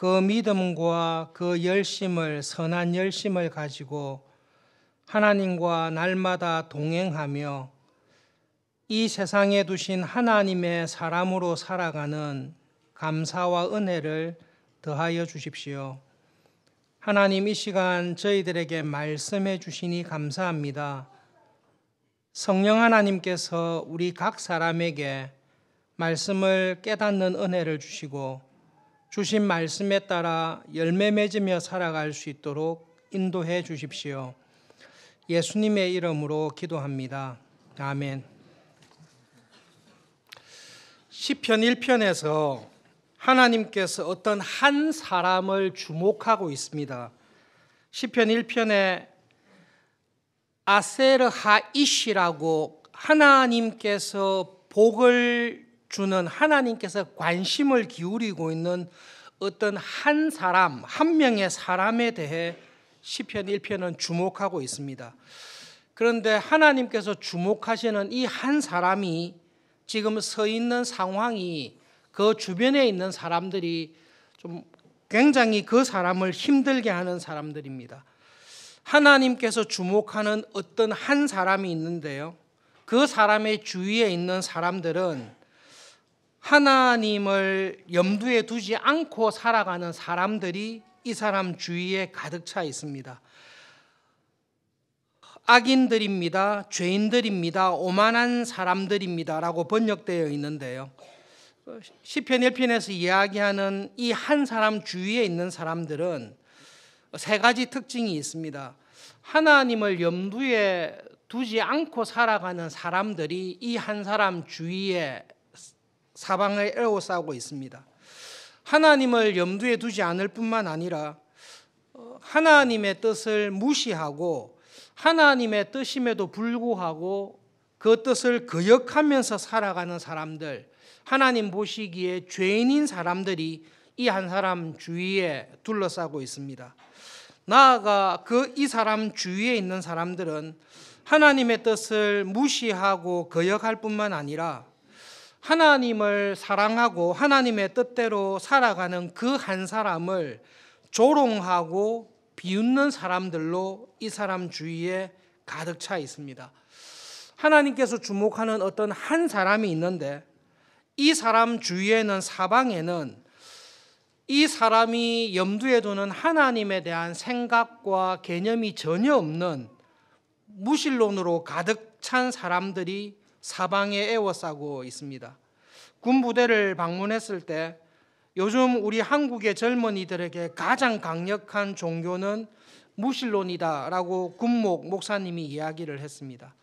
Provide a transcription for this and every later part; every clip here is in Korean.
그 믿음과 그 열심을, 선한 열심을 가지고 하나님과 날마다 동행하며 이 세상에 두신 하나님의 사람으로 살아가는 감사와 은혜를 더하여 주십시오. 하나님, 이 시간 저희들에게 말씀해 주시니 감사합니다. 성령 하나님께서 우리 각 사람에게 말씀을 깨닫는 은혜를 주시고 주신 말씀에 따라 열매 맺으며 살아갈 수 있도록 인도해 주십시오. 예수님의 이름으로 기도합니다. 아멘. 시편 1편에서 하나님께서 어떤 한 사람을 주목하고 있습니다. 시편 1편에 아세르 하이시라고 하나님께서 복을 주는, 하나님께서 관심을 기울이고 있는 어떤 한 사람, 한 명의 사람에 대해 시편 1편은 주목하고 있습니다. 그런데 하나님께서 주목하시는 이 한 사람이 지금 서 있는 상황이, 그 주변에 있는 사람들이 좀 굉장히 그 사람을 힘들게 하는 사람들입니다. 하나님께서 주목하는 어떤 한 사람이 있는데요, 그 사람의 주위에 있는 사람들은 하나님을 염두에 두지 않고 살아가는 사람들이 이 사람 주위에 가득 차 있습니다. 악인들입니다, 죄인들입니다, 오만한 사람들입니다 라고 번역되어 있는데요, 시편 1편에서 이야기하는 이 한 사람 주위에 있는 사람들은 세 가지 특징이 있습니다. 하나님을 염두에 두지 않고 살아가는 사람들이 이 한 사람 주위에 사방을 에워싸고 있습니다. 하나님을 염두에 두지 않을 뿐만 아니라 하나님의 뜻을 무시하고 하나님의 뜻임에도 불구하고 그 뜻을 거역하면서 살아가는 사람들, 하나님 보시기에 죄인인 사람들이 이 한 사람 주위에 둘러싸고 있습니다. 나아가 이 사람 주위에 있는 사람들은 하나님의 뜻을 무시하고 거역할 뿐만 아니라 하나님을 사랑하고 하나님의 뜻대로 살아가는 그 한 사람을 조롱하고 비웃는 사람들로 이 사람 주위에 가득 차 있습니다. 하나님께서 주목하는 어떤 한 사람이 있는데 이 사람 주위에는, 사방에는 이 사람이 염두에 두는 하나님에 대한 생각과 개념이 전혀 없는 무신론으로 가득 찬 사람들이 사방에 에워싸고 있습니다. 군부대를 방문했을 때 요즘 우리 한국의 젊은이들에게 가장 강력한 종교는 무신론이다라고 군목 목사님이 이야기를 했습니다.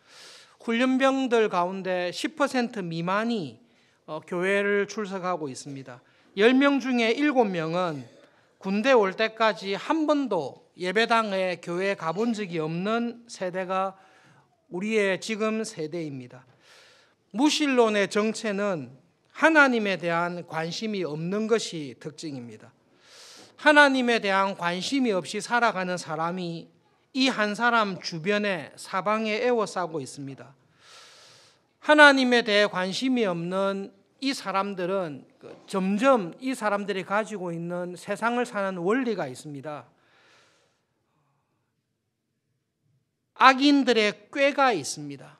훈련병들 가운데 10% 미만이 교회를 출석하고 있습니다. 10명 중에 7명은 군대 올 때까지 한 번도 예배당에 교회에 가본 적이 없는 세대가 우리의 지금 세대입니다. 무신론의 정체는 하나님에 대한 관심이 없는 것이 특징입니다. 하나님에 대한 관심이 없이 살아가는 사람이 이 한 사람 주변에 사방에 에워싸고 있습니다. 하나님에 대해 관심이 없는 이 사람들은 점점 이 사람들이 가지고 있는 세상을 사는 원리가 있습니다. 악인들의 꾀가 있습니다.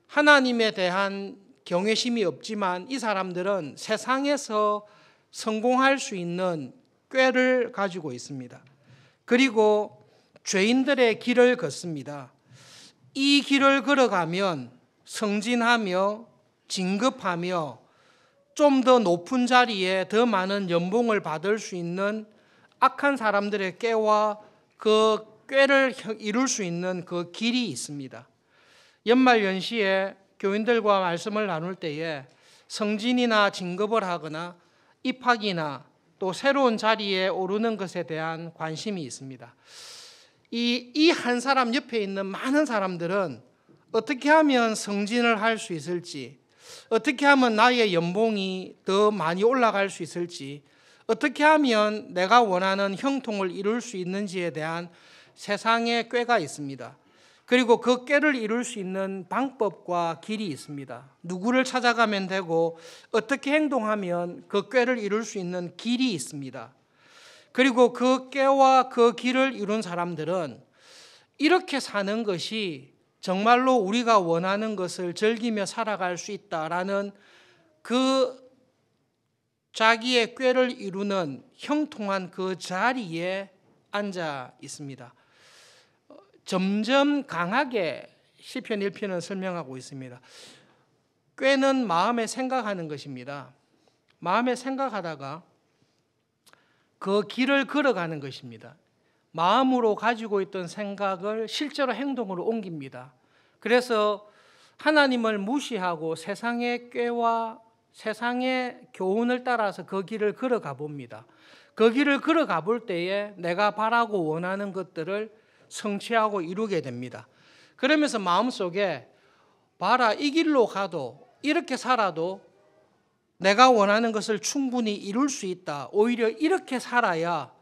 하나님에 대한 경외심이 없지만 이 사람들은 세상에서 성공할 수 있는 꾀를 가지고 있습니다. 그리고 죄인들의 길을 걷습니다. 이 길을 걸어가면 승진하며 진급하며 좀 더 높은 자리에 더 많은 연봉을 받을 수 있는 악한 사람들의 꾀와 그 꾀를 이룰 수 있는 그 길이 있습니다. 연말 연시에 교인들과 말씀을 나눌 때에 승진이나 진급을 하거나 입학이나 또 새로운 자리에 오르는 것에 대한 관심이 있습니다. 이 한 사람 옆에 있는 많은 사람들은 어떻게 하면 승진을 할 수 있을지, 어떻게 하면 나의 연봉이 더 많이 올라갈 수 있을지, 어떻게 하면 내가 원하는 형통을 이룰 수 있는지에 대한 세상의 꾀가 있습니다. 그리고 그 꾀를 이룰 수 있는 방법과 길이 있습니다. 누구를 찾아가면 되고 어떻게 행동하면 그 꾀를 이룰 수 있는 길이 있습니다. 그리고 그 꾀와 그 길을 이룬 사람들은 이렇게 사는 것이 정말로 우리가 원하는 것을 즐기며 살아갈 수 있다라는 그 자기의 꾀를 이루는 형통한 그 자리에 앉아 있습니다. 점점 강하게 시편 1편은 설명하고 있습니다. 꾀는 마음에 생각하는 것입니다. 마음에 생각하다가 그 길을 걸어가는 것입니다. 마음으로 가지고 있던 생각을 실제로 행동으로 옮깁니다. 그래서 하나님을 무시하고 세상의 꾀와 세상의 교훈을 따라서 그 길을 걸어가 봅니다. 그 길을 걸어가 볼 때에 내가 바라고 원하는 것들을 성취하고 이루게 됩니다. 그러면서 마음속에 봐라, 이 길로 가도 이렇게 살아도 내가 원하는 것을 충분히 이룰 수 있다. 오히려 이렇게 살아야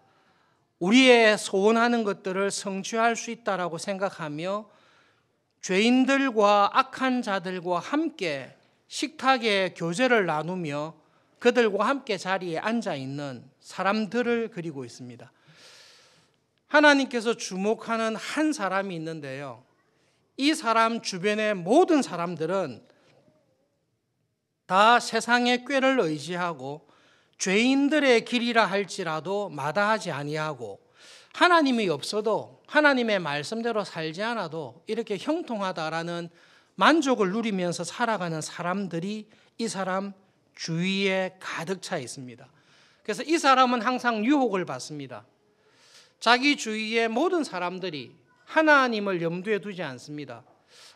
우리의 소원하는 것들을 성취할 수 있다라고 생각하며 죄인들과 악한 자들과 함께 식탁에 교제를 나누며 그들과 함께 자리에 앉아 있는 사람들을 그리고 있습니다. 하나님께서 주목하는 한 사람이 있는데요. 이 사람 주변의 모든 사람들은 다 세상의 꾀를 의지하고 죄인들의 길이라 할지라도 마다하지 아니하고 하나님이 없어도 하나님의 말씀대로 살지 않아도 이렇게 형통하다라는 만족을 누리면서 살아가는 사람들이 이 사람 주위에 가득 차 있습니다. 그래서 이 사람은 항상 유혹을 받습니다. 자기 주위의 모든 사람들이 하나님을 염두에 두지 않습니다.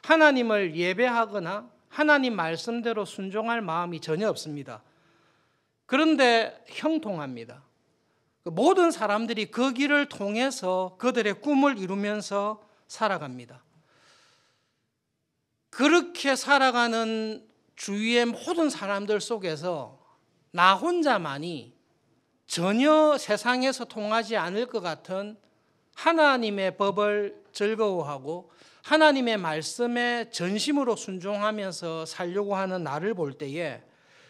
하나님을 예배하거나 하나님 말씀대로 순종할 마음이 전혀 없습니다. 그런데 형통합니다. 모든 사람들이 그 길을 통해서 그들의 꿈을 이루면서 살아갑니다. 그렇게 살아가는 주위의 모든 사람들 속에서 나 혼자만이 전혀 세상에서 통하지 않을 것 같은 하나님의 법을 즐거워하고 하나님의 말씀에 전심으로 순종하면서 살려고 하는 나를 볼 때에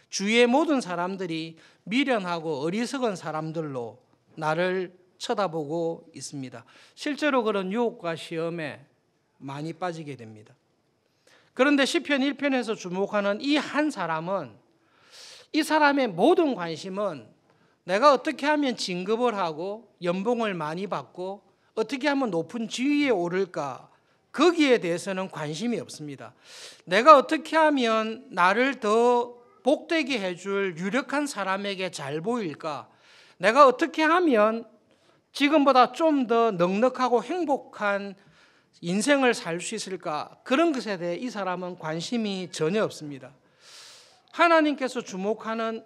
주위의 모든 사람들이 미련하고 어리석은 사람들로 나를 쳐다보고 있습니다. 실제로 그런 유혹과 시험에 많이 빠지게 됩니다. 그런데 시편 1편에서 주목하는 이 한 사람은 이 사람의 모든 관심은 내가 어떻게 하면 진급을 하고 연봉을 많이 받고 어떻게 하면 높은 지위에 오를까, 거기에 대해서는 관심이 없습니다. 내가 어떻게 하면 나를 더 복되게 해줄 유력한 사람에게 잘 보일까, 내가 어떻게 하면 지금보다 좀 더 넉넉하고 행복한 인생을 살 수 있을까, 그런 것에 대해 이 사람은 관심이 전혀 없습니다. 하나님께서 주목하는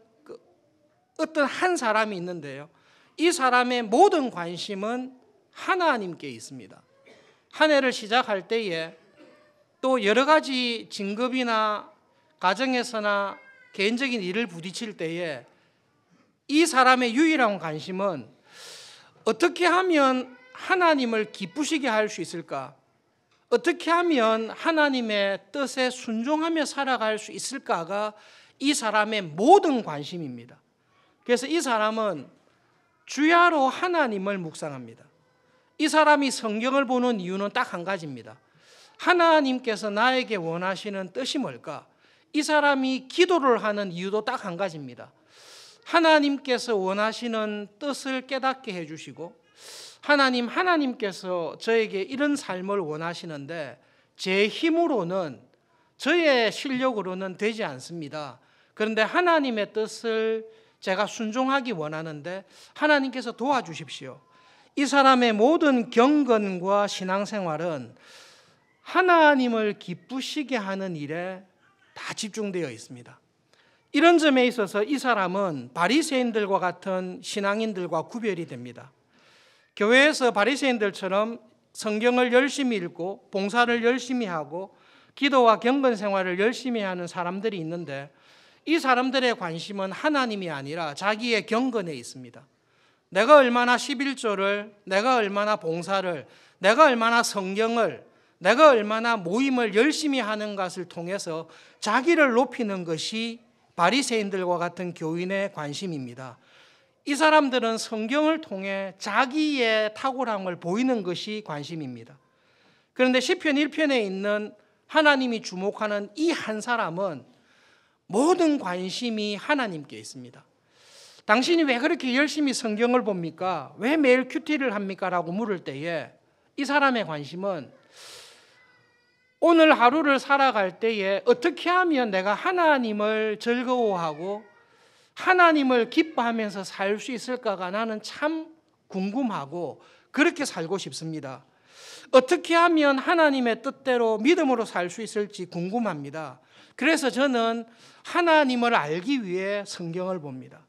어떤 한 사람이 있는데요, 이 사람의 모든 관심은 하나님께 있습니다. 한 해를 시작할 때에 또 여러 가지 진급이나 가정에서나 개인적인 일을 부딪힐 때에 이 사람의 유일한 관심은 어떻게 하면 하나님을 기쁘시게 할 수 있을까, 어떻게 하면 하나님의 뜻에 순종하며 살아갈 수 있을까가 이 사람의 모든 관심입니다. 그래서 이 사람은 주야로 하나님을 묵상합니다. 이 사람이 성경을 보는 이유는 딱 한 가지입니다. 하나님께서 나에게 원하시는 뜻이 뭘까? 이 사람이 기도를 하는 이유도 딱 한 가지입니다. 하나님께서 원하시는 뜻을 깨닫게 해주시고 하나님께서 저에게 이런 삶을 원하시는데 제 힘으로는, 저의 실력으로는 되지 않습니다. 그런데 하나님의 뜻을 제가 순종하기 원하는데 하나님께서 도와주십시오. 이 사람의 모든 경건과 신앙생활은 하나님을 기쁘시게 하는 일에 다 집중되어 있습니다. 이런 점에 있어서 이 사람은 바리새인들과 같은 신앙인들과 구별이 됩니다. 교회에서 바리새인들처럼 성경을 열심히 읽고 봉사를 열심히 하고 기도와 경건 생활을 열심히 하는 사람들이 있는데 이 사람들의 관심은 하나님이 아니라 자기의 경건에 있습니다. 내가 얼마나 11조를, 내가 얼마나 봉사를, 내가 얼마나 성경을, 내가 얼마나 모임을 열심히 하는 것을 통해서 자기를 높이는 것이 바리새인들과 같은 교인의 관심입니다. 이 사람들은 성경을 통해 자기의 탁월함을 보이는 것이 관심입니다. 그런데 시편 1편에 있는 하나님이 주목하는 이 한 사람은 모든 관심이 하나님께 있습니다. 당신이 왜 그렇게 열심히 성경을 봅니까? 왜 매일 큐티를 합니까? 라고 물을 때에 이 사람의 관심은 오늘 하루를 살아갈 때에 어떻게 하면 내가 하나님을 즐거워하고 하나님을 기뻐하면서 살 수 있을까가 나는 참 궁금하고 그렇게 살고 싶습니다. 어떻게 하면 하나님의 뜻대로 믿음으로 살 수 있을지 궁금합니다. 그래서 저는 하나님을 알기 위해 성경을 봅니다.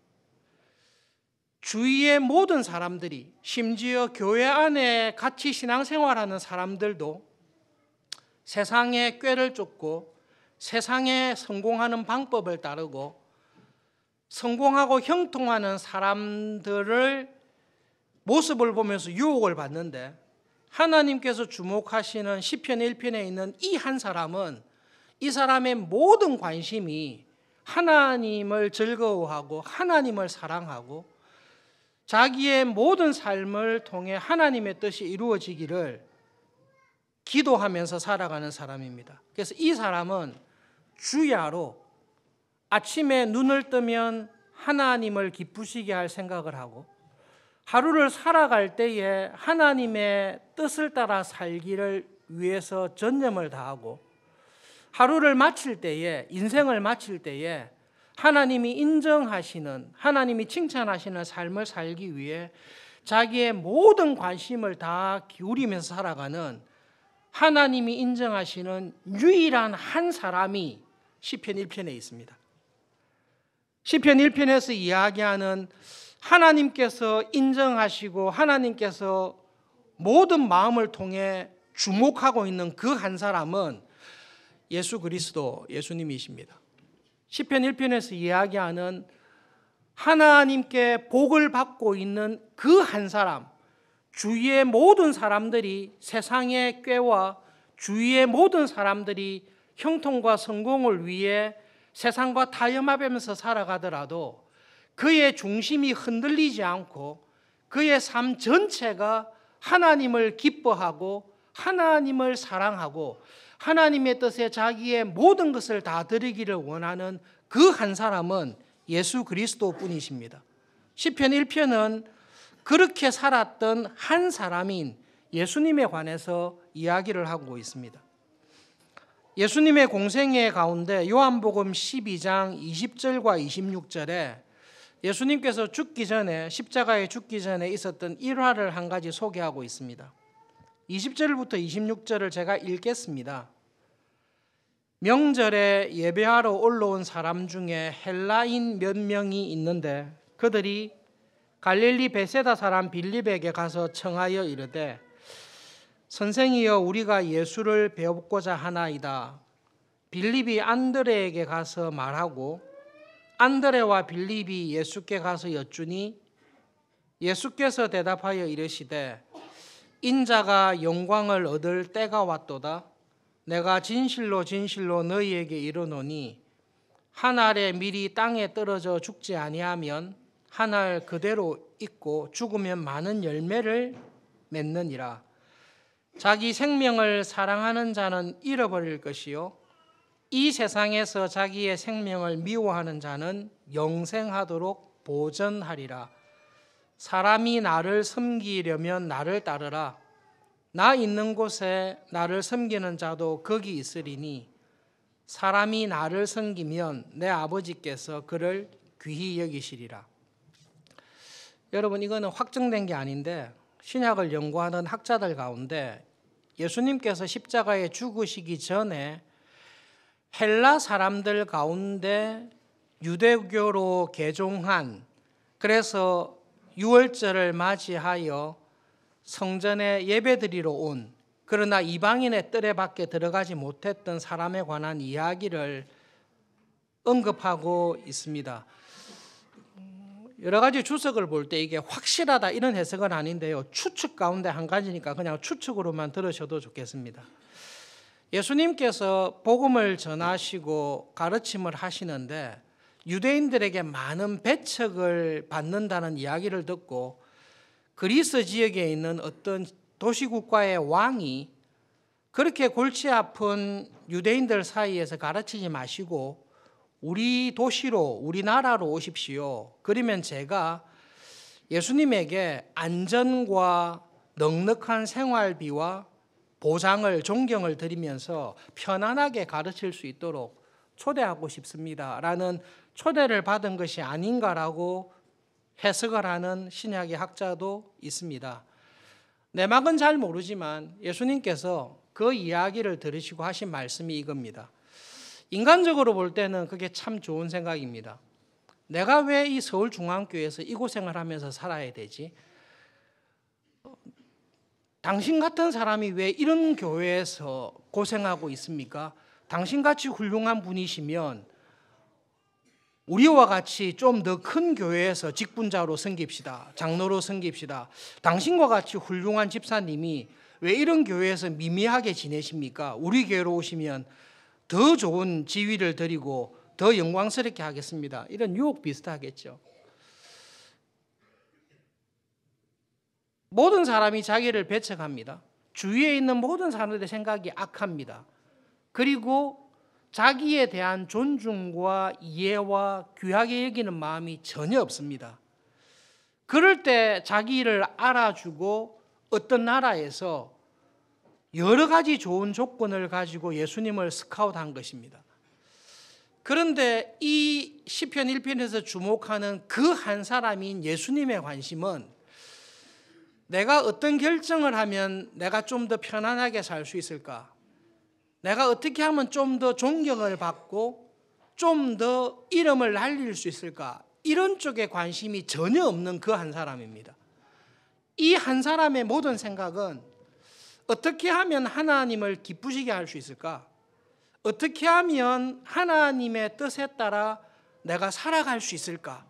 주위의 모든 사람들이, 심지어 교회 안에 같이 신앙생활하는 사람들도 세상의 꾀를 쫓고 세상에 성공하는 방법을 따르고 성공하고 형통하는 사람들을 모습을 보면서 유혹을 받는데, 하나님께서 주목하시는 시편 1편에 있는 이 한 사람은 이 사람의 모든 관심이 하나님을 즐거워하고 하나님을 사랑하고 자기의 모든 삶을 통해 하나님의 뜻이 이루어지기를 기도하면서 살아가는 사람입니다. 그래서 이 사람은 주야로 아침에 눈을 뜨면 하나님을 기쁘시게 할 생각을 하고 하루를 살아갈 때에 하나님의 뜻을 따라 살기를 위해서 전념을 다하고 하루를 마칠 때에, 인생을 마칠 때에 하나님이 인정하시는, 하나님이 칭찬하시는 삶을 살기 위해 자기의 모든 관심을 다 기울이면서 살아가는 하나님이 인정하시는 유일한 한 사람이 시편 1편에 있습니다. 시편 1편에서 이야기하는 하나님께서 인정하시고 하나님께서 모든 마음을 통해 주목하고 있는 그 한 사람은 예수 그리스도, 예수님이십니다. 시편 1편에서 이야기하는 하나님께 복을 받고 있는 그 한 사람, 주위의 모든 사람들이 세상의 꾀와 주위의 모든 사람들이 형통과 성공을 위해 세상과 타협하면서 살아가더라도 그의 중심이 흔들리지 않고 그의 삶 전체가 하나님을 기뻐하고 하나님을 사랑하고 하나님의 뜻에 자기의 모든 것을 다 드리기를 원하는 그 한 사람은 예수 그리스도 뿐이십니다. 시편 1편은 그렇게 살았던 한 사람인 예수님에 관해서 이야기를 하고 있습니다. 예수님의 공생애 가운데 요한복음 12장 20절과 26절에 예수님께서 죽기 전에, 십자가에 죽기 전에 있었던 일화를 한 가지 소개하고 있습니다. 20절부터 26절을 제가 읽겠습니다. 명절에 예배하러 올라온 사람 중에 헬라인 몇 명이 있는데 그들이 갈릴리 베세다 사람 빌립에게 가서 청하여 이르되 선생이여 우리가 예수를 배우고자 하나이다. 빌립이 안드레에게 가서 말하고 안드레와 빌립이 예수께 가서 여쭈니 예수께서 대답하여 이르시되 인자가 영광을 얻을 때가 왔도다. 내가 진실로 진실로 너희에게 이르노니 한 알의 밀이 땅에 떨어져 죽지 아니하면 한 알 그대로 있고 죽으면 많은 열매를 맺느니라. 자기 생명을 사랑하는 자는 잃어버릴 것이요 이 세상에서 자기의 생명을 미워하는 자는 영생하도록 보전하리라. 사람이 나를 섬기려면 나를 따르라. 나 있는 곳에 나를 섬기는 자도 거기 있으리니 사람이 나를 섬기면 내 아버지께서 그를 귀히 여기시리라. 여러분, 이거는 확정된 게 아닌데 신약을 연구하는 학자들 가운데 예수님께서 십자가에 죽으시기 전에 헬라 사람들 가운데 유대교로 개종한, 그래서 유월절을 맞이하여 성전에 예배드리러 온, 그러나 이방인의 뜰에 밖에 들어가지 못했던 사람에 관한 이야기를 언급하고 있습니다. 여러 가지 주석을 볼 때 이게 확실하다 이런 해석은 아닌데요, 추측 가운데 한 가지니까 그냥 추측으로만 들으셔도 좋겠습니다. 예수님께서 복음을 전하시고 가르침을 하시는데 유대인들에게 많은 배척을 받는다는 이야기를 듣고 그리스 지역에 있는 어떤 도시국가의 왕이 그렇게 골치 아픈 유대인들 사이에서 가르치지 마시고 우리 도시로, 우리나라로 오십시오. 그러면 제가 예수님에게 안전과 넉넉한 생활비와 보장을, 존경을 드리면서 편안하게 가르칠 수 있도록 초대하고 싶습니다. 라는 초대를 받은 것이 아닌가라고 해석을 하는 신약의 학자도 있습니다. 내막은 잘 모르지만 예수님께서 그 이야기를 들으시고 하신 말씀이 이겁니다. 인간적으로 볼 때는 그게 참 좋은 생각입니다. 내가 왜 이 서울중앙교회에서 이 고생을 하면서 살아야 되지? 당신 같은 사람이 왜 이런 교회에서 고생하고 있습니까? 당신같이 훌륭한 분이시면 우리와 같이 좀 더 큰 교회에서 직분자로 섬깁시다. 장로로 섬깁시다. 당신과 같이 훌륭한 집사님이 왜 이런 교회에서 미미하게 지내십니까? 우리 교회로 오시면 더 좋은 지위를 드리고 더 영광스럽게 하겠습니다. 이런 유혹 비슷하겠죠. 모든 사람이 자기를 배척합니다. 주위에 있는 모든 사람들의 생각이 악합니다. 그리고 자기에 대한 존중과 이해와 귀하게 여기는 마음이 전혀 없습니다. 그럴 때 자기를 알아주고 어떤 나라에서 여러 가지 좋은 조건을 가지고 예수님을 스카웃한 것입니다. 그런데 이 시편 1편에서 주목하는 그 한 사람인 예수님의 관심은 내가 어떤 결정을 하면 내가 좀 더 편안하게 살 수 있을까? 내가 어떻게 하면 좀 더 존경을 받고 좀 더 이름을 날릴 수 있을까? 이런 쪽에 관심이 전혀 없는 그 한 사람입니다. 이 한 사람의 모든 생각은 어떻게 하면 하나님을 기쁘시게 할 수 있을까? 어떻게 하면 하나님의 뜻에 따라 내가 살아갈 수 있을까?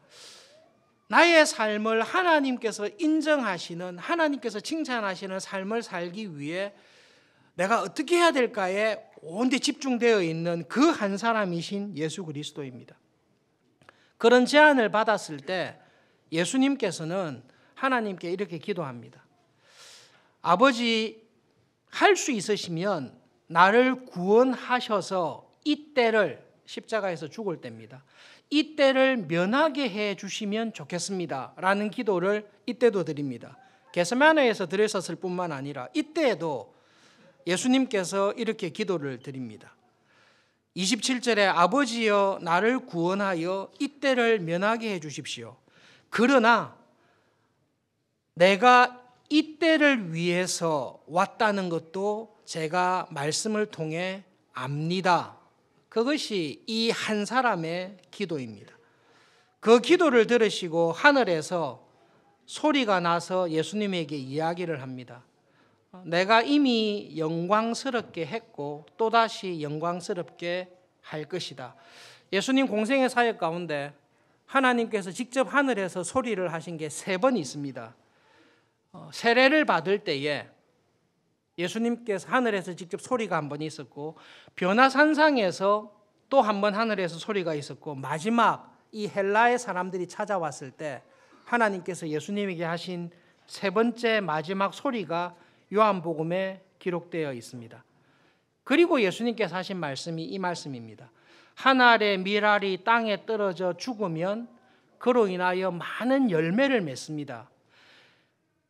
나의 삶을 하나님께서 인정하시는, 하나님께서 칭찬하시는 삶을 살기 위해 내가 어떻게 해야 될까에 온데 집중되어 있는 그 한 사람이신 예수 그리스도입니다. 그런 제안을 받았을 때 예수님께서는 하나님께 이렇게 기도합니다. 아버지, 할 수 있으시면 나를 구원하셔서 이 때를, 십자가에서 죽을 때입니다, 이 때를 면하게 해 주시면 좋겠습니다 라는 기도를 이때도 드립니다. 겟세마네에서 드렸었을 뿐만 아니라 이때에도 예수님께서 이렇게 기도를 드립니다. 27절에 아버지여 나를 구원하여 이 때를 면하게 해 주십시오. 그러나 내가 이 때를 위해서 왔다는 것도 제가 말씀을 통해 압니다. 그것이 이 한 사람의 기도입니다. 그 기도를 들으시고 하늘에서 소리가 나서 예수님에게 이야기를 합니다. 내가 이미 영광스럽게 했고 또다시 영광스럽게 할 것이다. 예수님 공생의 사역 가운데 하나님께서 직접 하늘에서 소리를 하신 게 3번 있습니다. 세례를 받을 때에 예수님께서 하늘에서 직접 소리가 한 번 있었고, 변화산상에서 또 한 번 하늘에서 소리가 있었고, 마지막 이 헬라의 사람들이 찾아왔을 때 하나님께서 예수님에게 하신 3번째 마지막 소리가 요한복음에 기록되어 있습니다. 그리고 예수님께서 하신 말씀이 이 말씀입니다. 하늘의 밀알이 땅에 떨어져 죽으면 그로 인하여 많은 열매를 맺습니다.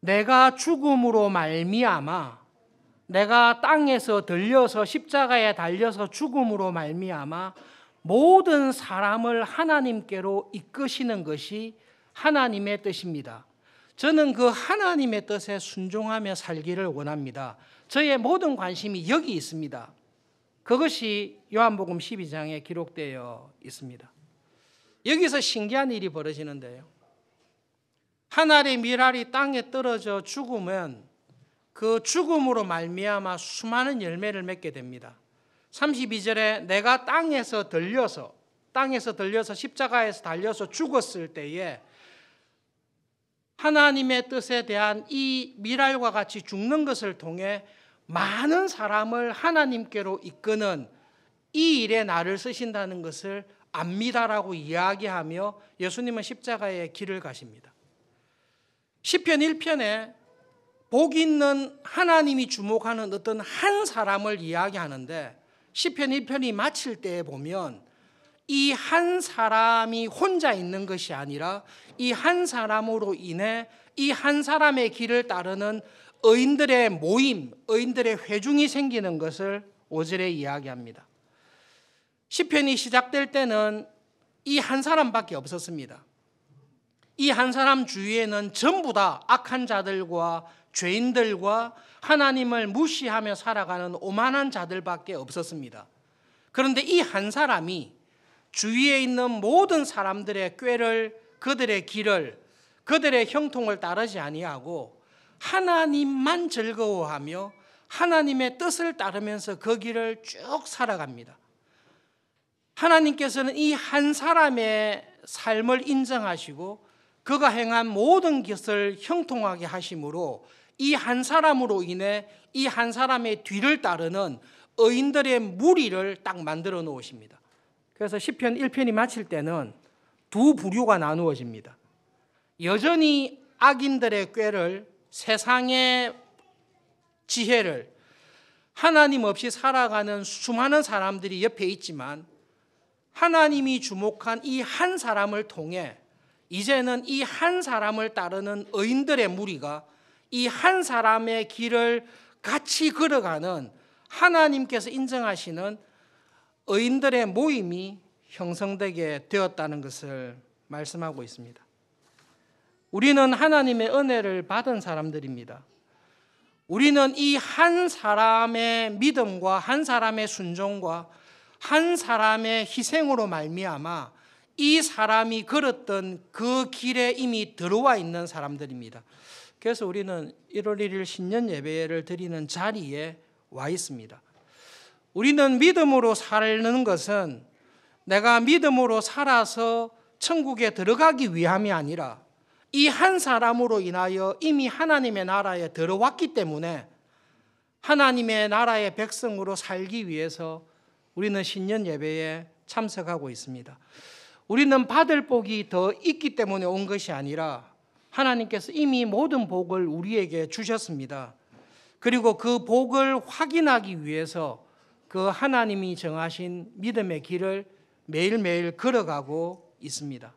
내가 죽음으로 말미암아, 내가 땅에서 들려서 십자가에 달려서 죽음으로 말미암아 모든 사람을 하나님께로 이끄시는 것이 하나님의 뜻입니다. 저는 그 하나님의 뜻에 순종하며 살기를 원합니다. 저의 모든 관심이 여기 있습니다. 그것이 요한복음 12장에 기록되어 있습니다. 여기서 신기한 일이 벌어지는데요. 하늘의 밀알이 땅에 떨어져 죽으면 그 죽음으로 말미암아 수많은 열매를 맺게 됩니다. 32절에 내가 땅에서 들려서 십자가에서 달려서 죽었을 때에 하나님의 뜻에 대한 이 밀알과 같이 죽는 것을 통해 많은 사람을 하나님께로 이끄는 이 일에 나를 쓰신다는 것을 압니다라고 이야기하며 예수님은 십자가의 길을 가십니다. 시편 1편에 복 있는 하나님이 주목하는 어떤 한 사람을 이야기하는데 시편 1편이 마칠 때에 보면 이 한 사람이 혼자 있는 것이 아니라 이 한 사람으로 인해 이 한 사람의 길을 따르는 의인들의 모임, 의인들의 회중이 생기는 것을 5절에 이야기합니다. 시편이 시작될 때는 이 한 사람밖에 없었습니다. 이 한 사람 주위에는 전부 다 악한 자들과 죄인들과 하나님을 무시하며 살아가는 오만한 자들밖에 없었습니다. 그런데 이 한 사람이 주위에 있는 모든 사람들의 꾀를, 그들의 길을, 그들의 형통을 따르지 아니하고 하나님만 즐거워하며 하나님의 뜻을 따르면서 그 길을 쭉 살아갑니다. 하나님께서는 이 한 사람의 삶을 인정하시고 그가 행한 모든 것을 형통하게 하심으로 이 한 사람으로 인해 이 한 사람의 뒤를 따르는 의인들의 무리를 딱 만들어 놓으십니다. 그래서 시편 1편이 마칠 때는 두 부류가 나누어집니다. 여전히 악인들의 꾀를, 세상의 지혜를, 하나님 없이 살아가는 수많은 사람들이 옆에 있지만 하나님이 주목한 이 한 사람을 통해 이제는 이 한 사람을 따르는 의인들의 무리가 이 한 사람의 길을 같이 걸어가는 하나님께서 인정하시는 의인들의 모임이 형성되게 되었다는 것을 말씀하고 있습니다. 우리는 하나님의 은혜를 받은 사람들입니다. 우리는 이 한 사람의 믿음과 한 사람의 순종과 한 사람의 희생으로 말미암아 이 사람이 걸었던 그 길에 이미 들어와 있는 사람들입니다. 그래서 우리는 1월 1일 신년 예배를 드리는 자리에 와 있습니다. 우리는 믿음으로 사는 것은 내가 믿음으로 살아서 천국에 들어가기 위함이 아니라 이 한 사람으로 인하여 이미 하나님의 나라에 들어왔기 때문에 하나님의 나라의 백성으로 살기 위해서 우리는 신년 예배에 참석하고 있습니다. 우리는 받을 복이 더 있기 때문에 온 것이 아니라 하나님께서 이미 모든 복을 우리에게 주셨습니다. 그리고 그 복을 확인하기 위해서 그 하나님이 정하신 믿음의 길을 매일매일 걸어가고 있습니다.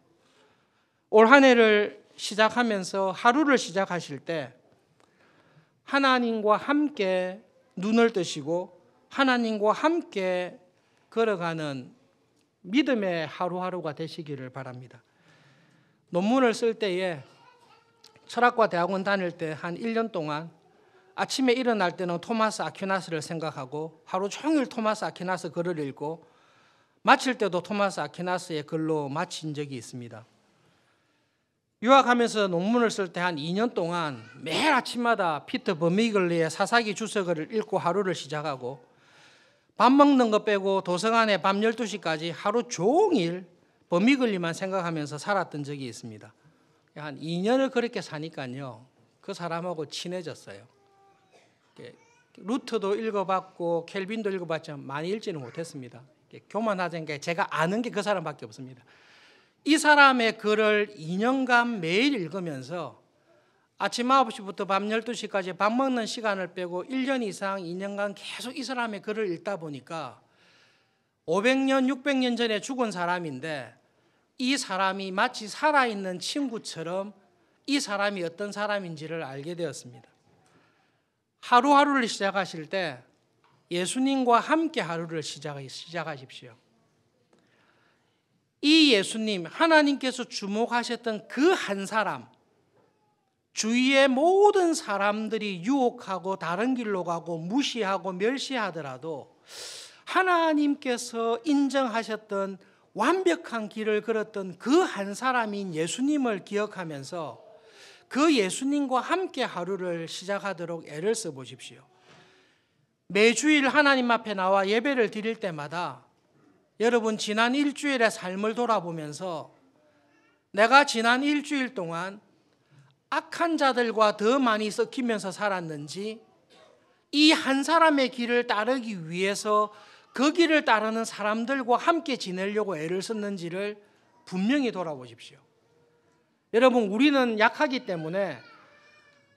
올 한 해를 시작하면서 하루를 시작하실 때 하나님과 함께 눈을 뜨시고 하나님과 함께 걸어가는 믿음의 하루하루가 되시기를 바랍니다. 논문을 쓸 때에 철학과 대학원 다닐 때 한 1년 동안 아침에 일어날 때는 토마스 아퀴나스를 생각하고 하루 종일 토마스 아퀴나스 글을 읽고 마칠 때도 토마스 아퀴나스의 글로 마친 적이 있습니다. 유학하면서 논문을 쓸 때 한 2년 동안 매일 아침마다 피터 버미글리의 사사기 주석을 읽고 하루를 시작하고 밥 먹는 거 빼고 도서관에 밤 12시까지 하루 종일 버미글리만 생각하면서 살았던 적이 있습니다. 한 2년을 그렇게 사니까요, 그 사람하고 친해졌어요. 루트도 읽어봤고 켈빈도 읽어봤지만 많이 읽지는 못했습니다. 교만하자니까 제가 아는 게 그 사람밖에 없습니다. 이 사람의 글을 2년간 매일 읽으면서 아침 9시부터 밤 12시까지 밥 먹는 시간을 빼고 1년 이상 2년간 계속 이 사람의 글을 읽다 보니까 500년, 600년 전에 죽은 사람인데 이 사람이 마치 살아있는 친구처럼 이 사람이 어떤 사람인지를 알게 되었습니다. 하루하루를 시작하실 때 예수님과 함께 하루를 시작하십시오. 이 예수님, 하나님께서 주목하셨던 그 한 사람, 주위의 모든 사람들이 유혹하고 다른 길로 가고 무시하고 멸시하더라도 하나님께서 인정하셨던 완벽한 길을 걸었던 그 한 사람인 예수님을 기억하면서 그 예수님과 함께 하루를 시작하도록 애를 써보십시오. 매주일 하나님 앞에 나와 예배를 드릴 때마다 여러분 지난 일주일의 삶을 돌아보면서 내가 지난 일주일 동안 악한 자들과 더 많이 섞이면서 살았는지 이 한 사람의 길을 따르기 위해서 그 길을 따르는 사람들과 함께 지내려고 애를 썼는지를 분명히 돌아보십시오. 여러분, 우리는 약하기 때문에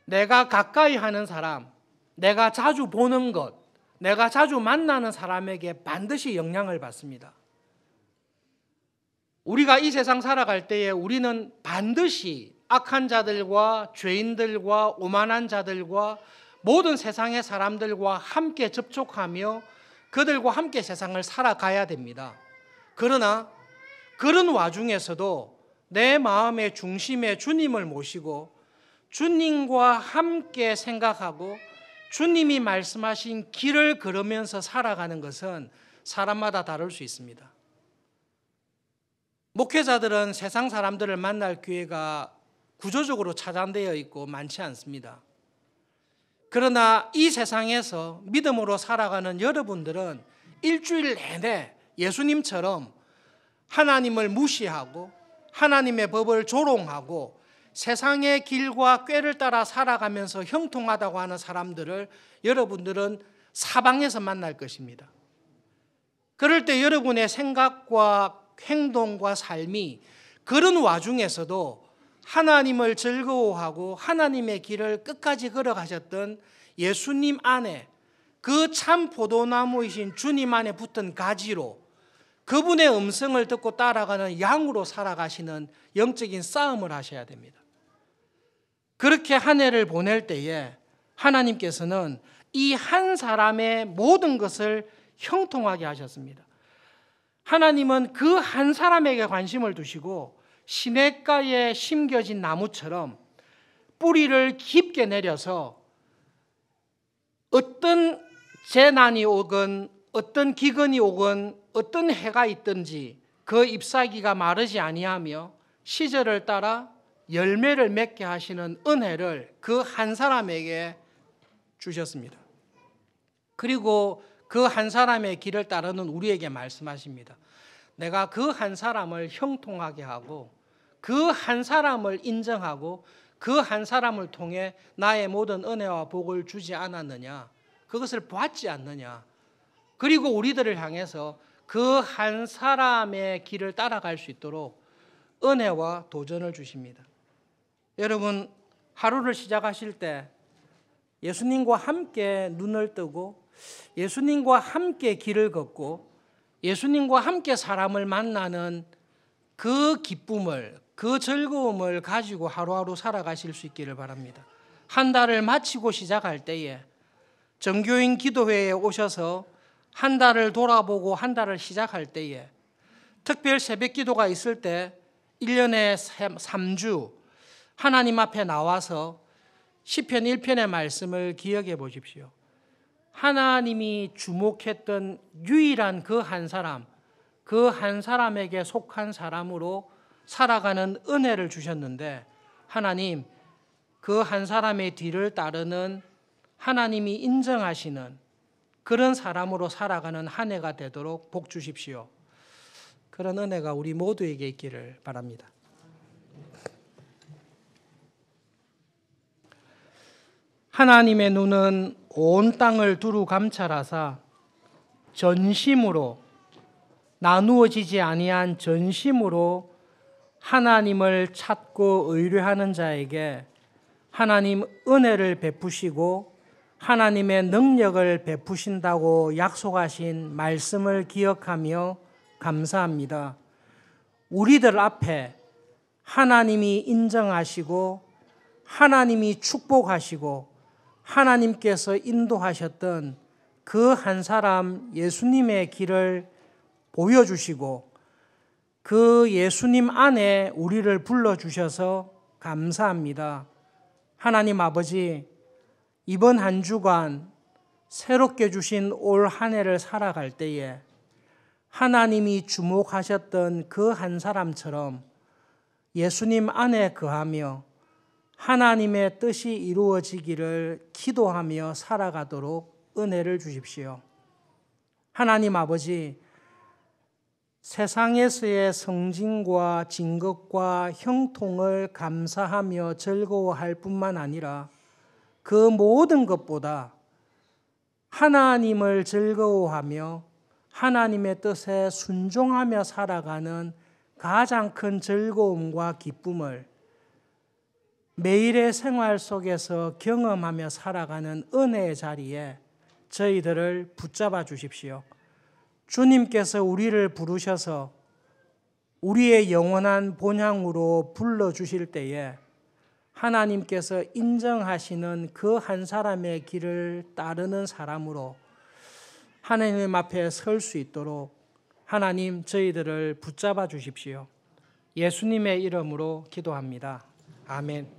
내가 가까이 하는 사람, 내가 자주 보는 것, 내가 자주 만나는 사람에게 반드시 영향을 받습니다. 우리가 이 세상 살아갈 때에 우리는 반드시 악한 자들과 죄인들과 오만한 자들과 모든 세상의 사람들과 함께 접촉하며 그들과 함께 세상을 살아가야 됩니다. 그러나 그런 와중에서도 내 마음의 중심에 주님을 모시고 주님과 함께 생각하고 주님이 말씀하신 길을 걸으면서 살아가는 것은 사람마다 다를 수 있습니다. 목회자들은 세상 사람들을 만날 기회가 구조적으로 차단되어 있고 많지 않습니다. 그러나 이 세상에서 믿음으로 살아가는 여러분들은 일주일 내내 예수님처럼 하나님을 무시하고 하나님의 법을 조롱하고 세상의 길과 꾀를 따라 살아가면서 형통하다고 하는 사람들을 여러분들은 사방에서 만날 것입니다. 그럴 때 여러분의 생각과 행동과 삶이 그런 와중에서도 하나님을 즐거워하고 하나님의 길을 끝까지 걸어가셨던 예수님 안에 그 참 포도나무이신 주님 안에 붙은 가지로 그분의 음성을 듣고 따라가는 양으로 살아가시는 영적인 싸움을 하셔야 됩니다. 그렇게 한 해를 보낼 때에 하나님께서는 이 한 사람의 모든 것을 형통하게 하셨습니다. 하나님은 그 한 사람에게 관심을 두시고 시냇가에 심겨진 나무처럼 뿌리를 깊게 내려서 어떤 재난이 오건 어떤 기근이 오건 어떤 해가 있든지 그 잎사귀가 마르지 아니하며 시절을 따라 열매를 맺게 하시는 은혜를 그 한 사람에게 주셨습니다. 그리고 그 한 사람의 길을 따르는 우리에게 말씀하십니다. 내가 그 한 사람을 형통하게 하고 그 한 사람을 인정하고 그 한 사람을 통해 나의 모든 은혜와 복을 주지 않았느냐? 그것을 보았지 않느냐? 그리고 우리들을 향해서 그 한 사람의 길을 따라갈 수 있도록 은혜와 도전을 주십니다. 여러분, 하루를 시작하실 때 예수님과 함께 눈을 뜨고 예수님과 함께 길을 걷고 예수님과 함께 사람을 만나는 그 기쁨을, 그 즐거움을 가지고 하루하루 살아가실 수 있기를 바랍니다. 한 달을 마치고 시작할 때에 정교인 기도회에 오셔서 한 달을 돌아보고 한 달을 시작할 때에 특별 새벽 기도가 있을 때 1년에 3주 하나님 앞에 나와서 시편 1편의 말씀을 기억해 보십시오. 하나님이 주목했던 유일한 그 한 사람, 그 한 사람에게 속한 사람으로 살아가는 은혜를 주셨는데 하나님, 그 한 사람의 뒤를 따르는 하나님이 인정하시는 그런 사람으로 살아가는 한 해가 되도록 복 주십시오. 그런 은혜가 우리 모두에게 있기를 바랍니다. 하나님의 눈은 온 땅을 두루 감찰하사 전심으로 나누어지지 아니한 전심으로 하나님을 찾고 의뢰하는 자에게 하나님 은혜를 베푸시고 하나님의 능력을 베푸신다고 약속하신 말씀을 기억하며 감사합니다. 우리들 앞에 하나님이 인정하시고 하나님이 축복하시고 하나님께서 인도하셨던 그 한 사람 예수님의 길을 보여주시고 그 예수님 안에 우리를 불러주셔서 감사합니다. 하나님 아버지, 이번 한 주간 새롭게 주신 올 한 해를 살아갈 때에 하나님이 주목하셨던 그 한 사람처럼 예수님 안에 거하며 하나님의 뜻이 이루어지기를 기도하며 살아가도록 은혜를 주십시오. 하나님 아버지, 세상에서의 성진과 진것과 형통을 감사하며 즐거워할 뿐만 아니라 그 모든 것보다 하나님을 즐거워하며 하나님의 뜻에 순종하며 살아가는 가장 큰 즐거움과 기쁨을 매일의 생활 속에서 경험하며 살아가는 은혜의 자리에 저희들을 붙잡아 주십시오. 주님께서 우리를 부르셔서 우리의 영원한 본향으로 불러주실 때에 하나님께서 인정하시는 그 한 사람의 길을 따르는 사람으로 하나님 앞에 설 수 있도록 하나님 저희들을 붙잡아 주십시오. 예수님의 이름으로 기도합니다. 아멘.